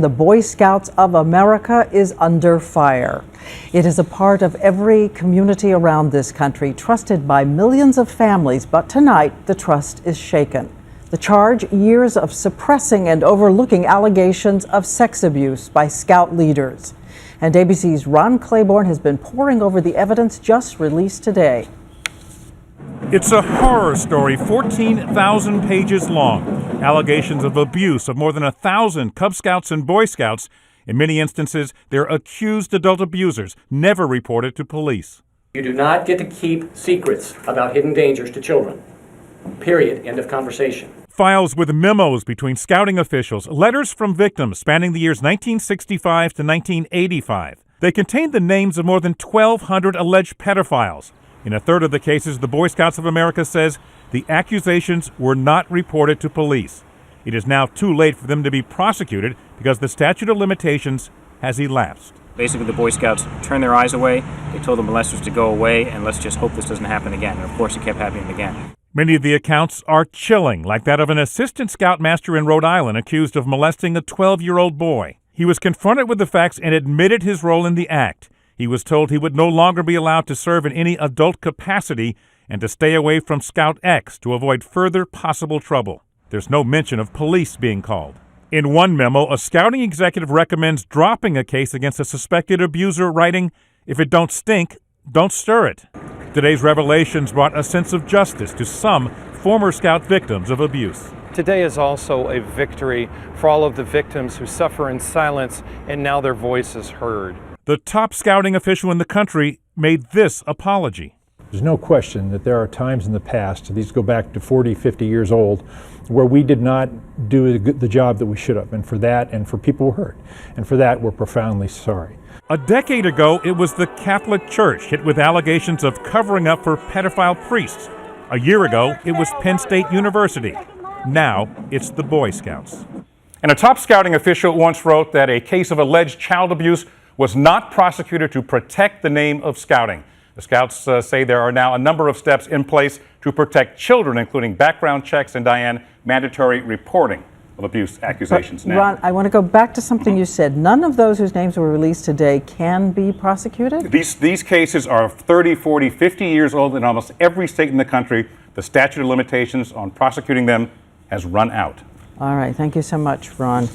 The Boy Scouts of America is under fire. It is a part of every community around this country, trusted by millions of families, but tonight the trust is shaken. The charge: years of suppressing and overlooking allegations of sex abuse by Scout leaders. And ABC's Ron Claiborne has been poring over the evidence just released today. It's a horror story, 14,000 pages long. Allegations of abuse of more than 1,000 Cub Scouts and Boy Scouts. In many instances, they're accused adult abusers, never reported to police. You do not get to keep secrets about hidden dangers to children. Period. End of conversation. Files with memos between scouting officials, letters from victims spanning the years 1965 to 1985. They contained the names of more than 1,200 alleged pedophiles. In a third of the cases, the Boy Scouts of America says the accusations were not reported to police. It is now too late for them to be prosecuted because the statute of limitations has elapsed. Basically, the Boy Scouts turned their eyes away. They told the molesters to go away, and let's just hope this doesn't happen again. And of course, it kept happening again. Many of the accounts are chilling, like that of an assistant scoutmaster in Rhode Island accused of molesting a 12-year-old boy. He was confronted with the facts and admitted his role in the act. He was told he would no longer be allowed to serve in any adult capacity and to stay away from Scout X to avoid further possible trouble. There's no mention of police being called. In one memo, a scouting executive recommends dropping a case against a suspected abuser, writing, "If it don't stink, don't stir it." Today's revelations brought a sense of justice to some former Scout victims of abuse. Today is also a victory for all of the victims who suffer in silence, and now their voice is heard. The top scouting official in the country made this apology. There's no question that there are times in the past, these go back to 40, 50 years old, where we did not do the job that we should have. And for that, and for people who hurt, and for that, we're profoundly sorry. A decade ago, it was the Catholic Church hit with allegations of covering up for pedophile priests. A year ago, it was Penn State University. Now, it's the Boy Scouts. And a top scouting official once wrote that a case of alleged child abuse was not prosecuted to protect the name of scouting. The Scouts say there are now a number of steps in place to protect children, including background checks and, Diane, mandatory reporting of abuse accusations now. Ron, I want to go back to something you said. None of those whose names were released today can be prosecuted? These cases are 30, 40, 50 years old in almost every state in the country. The statute of limitations on prosecuting them has run out. All right. Thank you so much, Ron.